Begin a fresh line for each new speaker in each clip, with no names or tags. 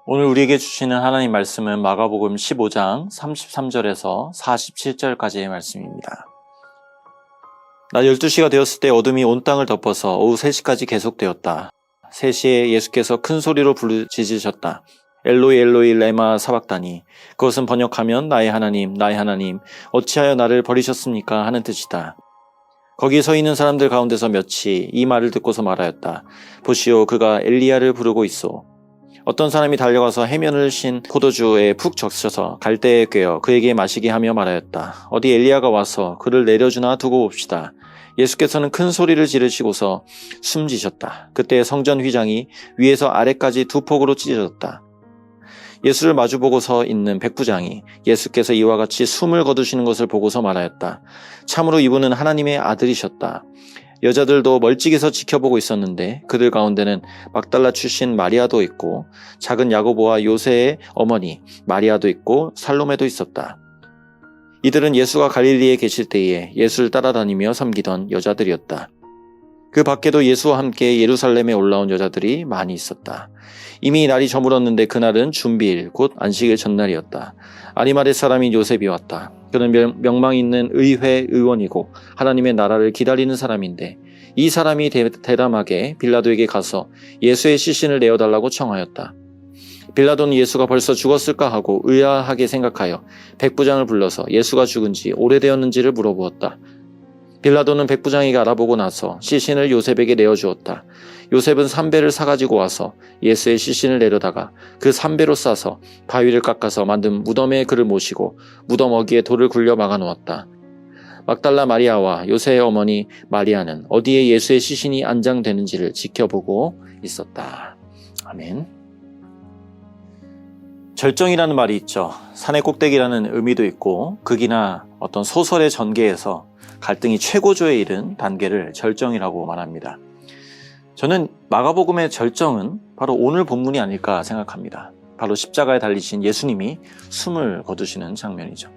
오늘 우리에게 주시는 하나님 말씀은 마가복음 15장 33절에서 47절까지의 말씀입니다. 낮 12시가 되었을 때 어둠이 온 땅을 덮어서 오후 3시까지 계속되었다. 3시에 예수께서 큰 소리로 부르짖으셨다. 엘로이 엘로이 레마 사박다니. 그것은 번역하면 나의 하나님 어찌하여 나를 버리셨습니까 하는 뜻이다. 거기 서 있는 사람들 가운데서 몇이 이 말을 듣고서 말하였다. 보시오, 그가 엘리야를 부르고 있소. 어떤 사람이 달려가서 해면을 신 포도주에 푹 적셔서 갈대에 꿰어 그에게 마시게 하며 말하였다. 어디 엘리야가 와서 그를 내려주나 두고 봅시다. 예수께서는 큰 소리를 지르시고서 숨지셨다. 그때 성전 휘장이 위에서 아래까지 두 폭으로 찢어졌다. 예수를 마주보고 서 있는 백부장이 예수께서 이와 같이 숨을 거두시는 것을 보고서 말하였다. 참으로 이분은 하나님의 아들이셨다. 여자들도 멀찍이서 지켜보고 있었는데 그들 가운데는 막달라 출신 마리아도 있고 작은 야고보와 요새의 어머니 마리아도 있고 살로메도 있었다. 이들은 예수가 갈릴리에 계실 때에 예수를 따라다니며 섬기던 여자들이었다. 그 밖에도 예수와 함께 예루살렘에 올라온 여자들이 많이 있었다. 이미 날이 저물었는데 그날은 준비일 곧 안식일 전날이었다. 아리마대 사람인 요셉이 왔다. 그는 명망 있는 의회 의원이고 하나님의 나라를 기다리는 사람인데 이 사람이 대담하게 빌라도에게 가서 예수의 시신을 내어달라고 청하였다. 빌라도는 예수가 벌써 죽었을까 하고 의아하게 생각하여 백부장을 불러서 예수가 죽은 지 오래되었는지를 물어보았다. 빌라도는 백부장에게 알아보고 나서 시신을 요셉에게 내어주었다. 요셉은 삼배를 사가지고 와서 예수의 시신을 내려다가 그 삼배로 싸서 바위를 깎아서 만든 무덤에 그를 모시고 무덤 어귀에 돌을 굴려 막아놓았다. 막달라 마리아와 요새의 어머니 마리아는 어디에 예수의 시신이 안장되는지를 지켜보고 있었다. 아멘. 절정이라는 말이 있죠. 산의 꼭대기라는 의미도 있고 극이나 어떤 소설의 전개에서 갈등이 최고조에 이른 단계를 절정이라고 말합니다. 저는 마가복음의 절정은 바로 오늘 본문이 아닐까 생각합니다. 바로 십자가에 달리신 예수님이 숨을 거두시는 장면이죠.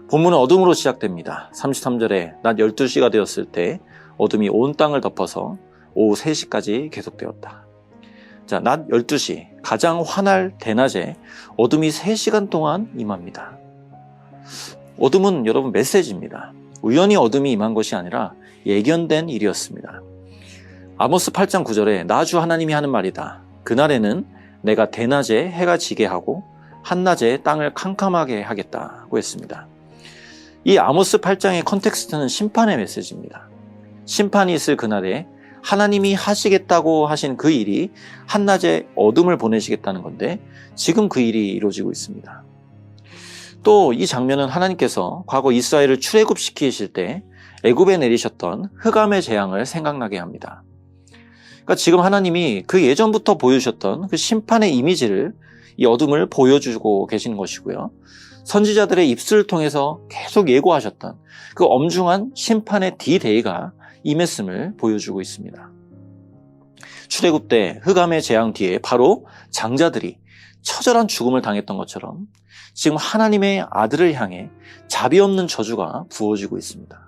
본문은 어둠으로 시작됩니다. 33절에 낮 12시가 되었을 때 어둠이 온 땅을 덮어서 오후 3시까지 계속되었다. 자, 낮 12시, 가장 환할 대낮에 어둠이 3시간 동안 임합니다. 어둠은 여러분 메시지입니다. 우연히 어둠이 임한 것이 아니라 예견된 일이었습니다. 아모스 8장 9절에 나 주 하나님이 하는 말이다. 그날에는 내가 대낮에 해가 지게 하고 한낮에 땅을 캄캄하게 하겠다고 했습니다. 이 아모스 8장의 컨텍스트는 심판의 메시지입니다. 심판이 있을 그날에 하나님이 하시겠다고 하신 그 일이 한낮에 어둠을 보내시겠다는 건데 지금 그 일이 이루어지고 있습니다. 또 이 장면은 하나님께서 과거 이스라엘을 출애굽시키실 때 애굽에 내리셨던 흑암의 재앙을 생각나게 합니다. 그러니까 지금 하나님이 그 예전부터 보여주셨던 그 심판의 이미지를 이 어둠을 보여주고 계시는 것이고요. 선지자들의 입술을 통해서 계속 예고하셨던 그 엄중한 심판의 D-Day가 임했음을 보여주고 있습니다. 출애굽 때 흑암의 재앙 뒤에 바로 장자들이 처절한 죽음을 당했던 것처럼 지금 하나님의 아들을 향해 자비 없는 저주가 부어지고 있습니다.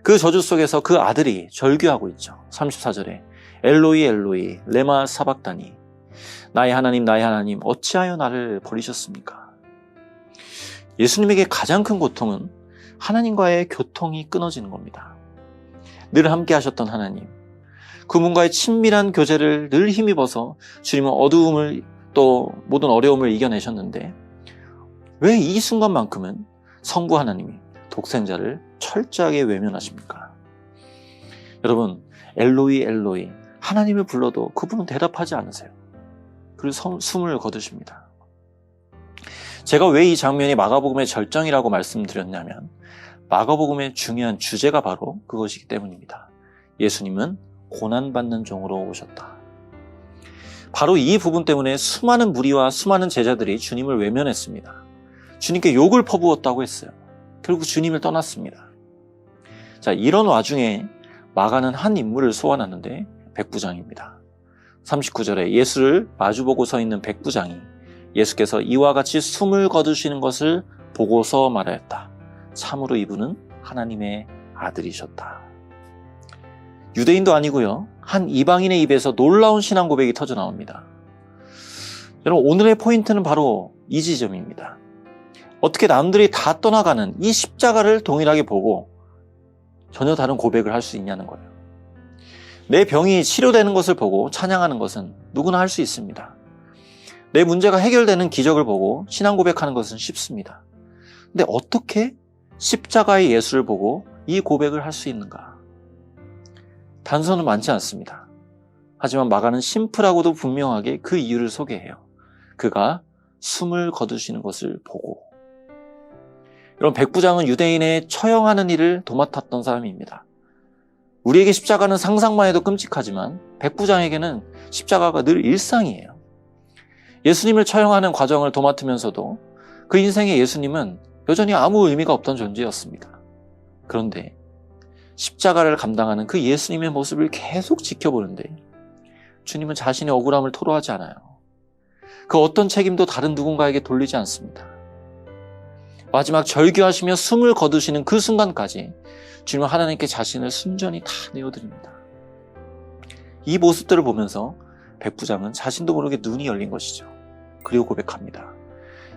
그 저주 속에서 그 아들이 절규하고 있죠. 34절에 엘로이 엘로이 레마 사박다니. 나의 하나님 어찌하여 나를 버리셨습니까? 예수님에게 가장 큰 고통은 하나님과의 교통이 끊어지는 겁니다. 늘 함께 하셨던 하나님, 그분과의 친밀한 교제를 늘 힘입어서 주님은 어두움을 또 모든 어려움을 이겨내셨는데 왜 이 순간만큼은 성부 하나님이 독생자를 철저하게 외면하십니까? 여러분, 엘로이 엘로이 하나님을 불러도 그분은 대답하지 않으세요. 그리고 숨을 거두십니다. 제가 왜 이 장면이 마가복음의 절정이라고 말씀드렸냐면 마가복음의 중요한 주제가 바로 그것이기 때문입니다. 예수님은 고난받는 종으로 오셨다. 바로 이 부분 때문에 수많은 무리와 수많은 제자들이 주님을 외면했습니다. 주님께 욕을 퍼부었다고 했어요. 결국 주님을 떠났습니다. 자, 이런 와중에 마가는 한 인물을 소환하는데 백부장입니다. 39절에 예수를 마주보고 서 있는 백부장이 예수께서 이와 같이 숨을 거두시는 것을 보고서 말하였다. 참으로 이분은 하나님의 아들이셨다. 유대인도 아니고요. 한 이방인의 입에서 놀라운 신앙 고백이 터져 나옵니다. 여러분, 오늘의 포인트는 바로 이 지점입니다. 어떻게 남들이 다 떠나가는 이 십자가를 동일하게 보고 전혀 다른 고백을 할 수 있냐는 거예요. 내 병이 치료되는 것을 보고 찬양하는 것은 누구나 할 수 있습니다. 내 문제가 해결되는 기적을 보고 신앙 고백하는 것은 쉽습니다. 근데 어떻게 십자가의 예수를 보고 이 고백을 할 수 있는가? 단서는 많지 않습니다. 하지만 마가는 심플하고도 분명하게 그 이유를 소개해요. 그가 숨을 거두시는 것을 보고. 여러분, 백부장은 유대인의 처형하는 일을 도맡았던 사람입니다. 우리에게 십자가는 상상만 해도 끔찍하지만 백부장에게는 십자가가 늘 일상이에요. 예수님을 처형하는 과정을 도맡으면서도 그 인생의 예수님은 여전히 아무 의미가 없던 존재였습니다. 그런데 십자가를 감당하는 그 예수님의 모습을 계속 지켜보는데 주님은 자신의 억울함을 토로하지 않아요. 그 어떤 책임도 다른 누군가에게 돌리지 않습니다. 마지막 절규하시며 숨을 거두시는 그 순간까지 주님은 하나님께 자신을 순전히 다 내어드립니다. 이 모습들을 보면서 백부장은 자신도 모르게 눈이 열린 것이죠. 그리고 고백합니다.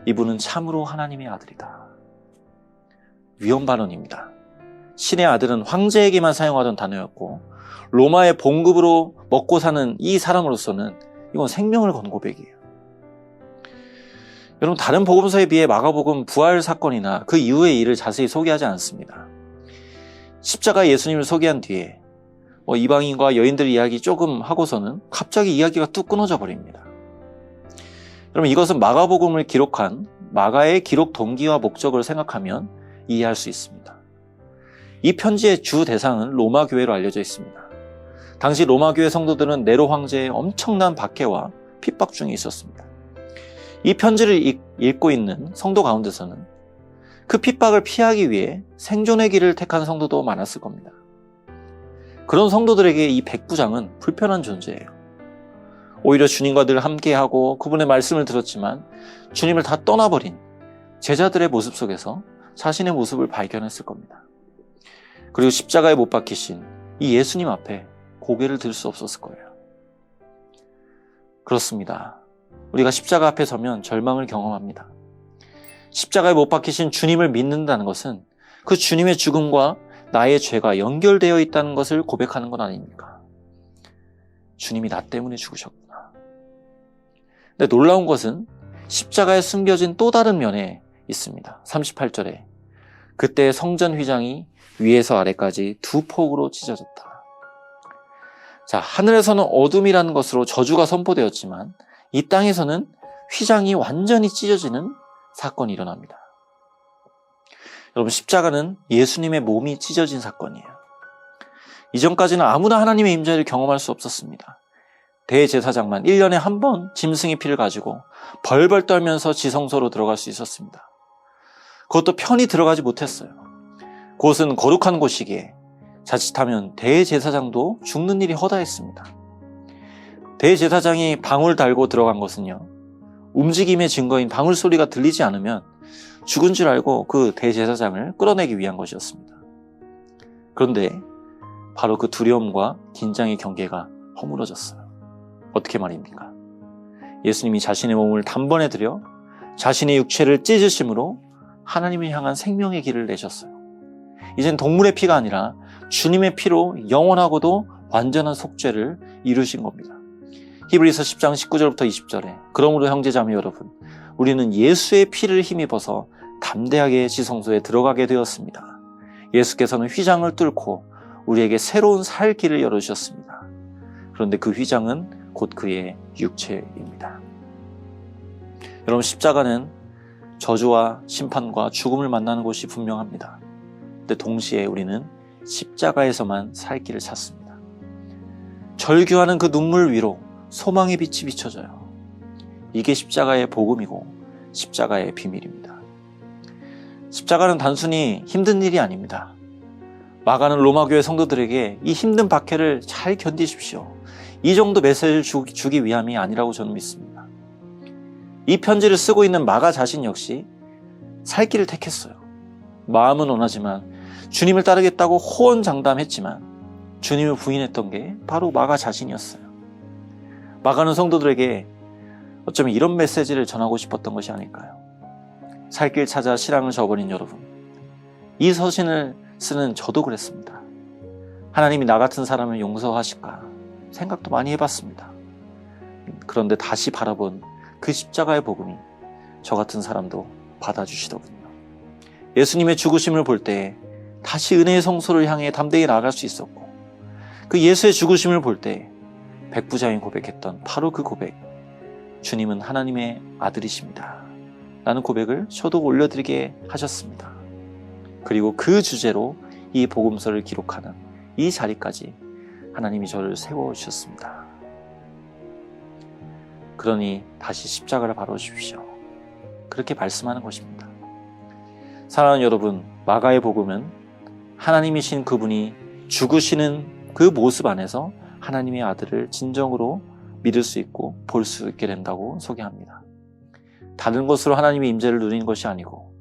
이분은 참으로 하나님의 아들이다. 위험 발언입니다. 신의 아들은 황제에게만 사용하던 단어였고 로마의 봉급으로 먹고 사는 이 사람으로서는 이건 생명을 건 고백이에요. 여러분, 다른 복음서에 비해 마가복음 부활 사건이나 그 이후의 일을 자세히 소개하지 않습니다. 십자가 예수님을 소개한 뒤에 이방인과 여인들 이야기 조금 하고서는 갑자기 이야기가 뚝 끊어져 버립니다. 여러분, 이것은 마가복음을 기록한 마가의 기록 동기와 목적을 생각하면 이해할 수 있습니다. 이 편지의 주 대상은 로마 교회로 알려져 있습니다. 당시 로마 교회 성도들은 네로 황제의 엄청난 박해와 핍박 중에 있었습니다. 이 편지를 읽고 있는 성도 가운데서는 그 핍박을 피하기 위해 생존의 길을 택한 성도도 많았을 겁니다. 그런 성도들에게 이 백부장은 불편한 존재예요. 오히려 주님과 늘 함께하고 그분의 말씀을 들었지만 주님을 다 떠나버린 제자들의 모습 속에서 자신의 모습을 발견했을 겁니다. 그리고 십자가에 못 박히신 이 예수님 앞에 고개를 들 수 없었을 거예요. 그렇습니다. 우리가 십자가 앞에 서면 절망을 경험합니다. 십자가에 못 박히신 주님을 믿는다는 것은 그 주님의 죽음과 나의 죄가 연결되어 있다는 것을 고백하는 건 아닙니까? 주님이 나 때문에 죽으셨구나. 근데 놀라운 것은 십자가에 숨겨진 또 다른 면에 있습니다. 38절에 그때 성전 휘장이 위에서 아래까지 두 폭으로 찢어졌다. 자, 하늘에서는 어둠이라는 것으로 저주가 선포되었지만 이 땅에서는 휘장이 완전히 찢어지는 사건이 일어납니다. 여러분, 십자가는 예수님의 몸이 찢어진 사건이에요. 이전까지는 아무나 하나님의 임재를 경험할 수 없었습니다. 대제사장만 1년에 한 번 짐승의 피를 가지고 벌벌 떨면서 지성소로 들어갈 수 있었습니다. 그것도 편히 들어가지 못했어요. 그곳은 거룩한 곳이기에 자칫하면 대제사장도 죽는 일이 허다했습니다. 대제사장이 방울 달고 들어간 것은요, 움직임의 증거인 방울 소리가 들리지 않으면 죽은 줄 알고 그 대제사장을 끌어내기 위한 것이었습니다. 그런데 바로 그 두려움과 긴장의 경계가 허물어졌어요. 어떻게 말입니까? 예수님이 자신의 몸을 단번에 들여 자신의 육체를 찢으심으로 하나님을 향한 생명의 길을 내셨어요. 이젠 동물의 피가 아니라 주님의 피로 영원하고도 완전한 속죄를 이루신 겁니다. 히브리서 10장 19절부터 20절에 그러므로 형제자매 여러분, 우리는 예수의 피를 힘입어서 담대하게 지성소에 들어가게 되었습니다. 예수께서는 휘장을 뚫고 우리에게 새로운 살 길을 열어주셨습니다. 그런데 그 휘장은 곧 그의 육체입니다. 여러분, 십자가는 저주와 심판과 죽음을 만나는 곳이 분명합니다. 근데 동시에 우리는 십자가에서만 살 길을 찾습니다. 절규하는 그 눈물 위로 소망의 빛이 비춰져요. 이게 십자가의 복음이고 십자가의 비밀입니다. 십자가는 단순히 힘든 일이 아닙니다. 마가는 로마교회 성도들에게 이 힘든 박해를 잘 견디십시오, 이 정도 메시지를 주기 위함이 아니라고 저는 믿습니다. 이 편지를 쓰고 있는 마가 자신 역시 살 길을 택했어요. 마음은 원하지만 주님을 따르겠다고 호언장담했지만 주님을 부인했던 게 바로 마가 자신이었어요. 마가는 성도들에게 어쩌면 이런 메시지를 전하고 싶었던 것이 아닐까요? 살 길 찾아 신앙을 저버린 여러분, 이 서신을 쓰는 저도 그랬습니다. 하나님이 나 같은 사람을 용서하실까 생각도 많이 해봤습니다. 그런데 다시 바라본 그 십자가의 복음이 저 같은 사람도 받아주시더군요. 예수님의 죽으심을 볼 때 다시 은혜의 성소를 향해 담대히 나아갈 수 있었고, 그 예수의 죽으심을 볼 때 백부장이 고백했던 바로 그 고백, 주님은 하나님의 아들이십니다 라는 고백을 저도 올려드리게 하셨습니다. 그리고 그 주제로 이 복음서를 기록하는 이 자리까지 하나님이 저를 세워주셨습니다. 그러니 다시 십자가를 바라보십시오. 그렇게 말씀하는 것입니다. 사랑하는 여러분, 마가의 복음은 하나님이신 그분이 죽으시는 그 모습 안에서 하나님의 아들을 진정으로 믿을 수 있고 볼 수 있게 된다고 소개합니다. 다른 것으로 하나님의 임재를 누리는 것이 아니고,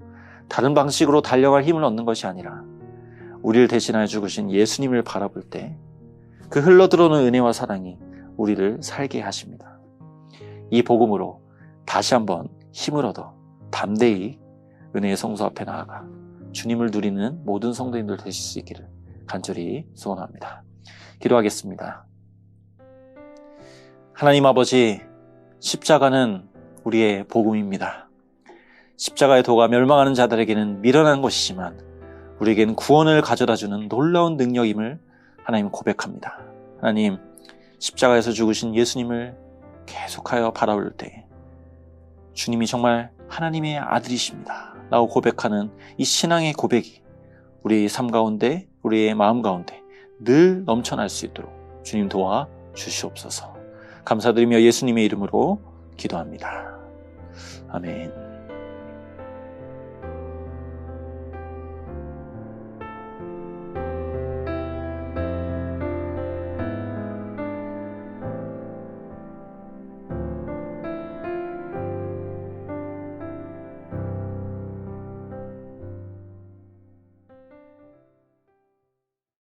다른 방식으로 달려갈 힘을 얻는 것이 아니라, 우리를 대신하여 죽으신 예수님을 바라볼 때 그 흘러들어오는 은혜와 사랑이 우리를 살게 하십니다. 이 복음으로 다시 한번 힘을 얻어 담대히 은혜의 성소 앞에 나아가 주님을 누리는 모든 성도님들 되실 수 있기를 간절히 소원합니다. 기도하겠습니다. 하나님 아버지, 십자가는 우리의 복음입니다. 십자가의 도가 멸망하는 자들에게는 미련한 것이지만 우리에게는 구원을 가져다주는 놀라운 능력임을 하나님 고백합니다. 하나님, 십자가에서 죽으신 예수님을 계속하여 바라볼 때 주님이 정말 하나님의 아들이십니다 라고 고백하는 이 신앙의 고백이 우리의 삶 가운데, 우리의 마음 가운데 늘 넘쳐날 수 있도록 주님 도와 주시옵소서. 감사드리며 예수님의 이름으로 기도합니다. 아멘.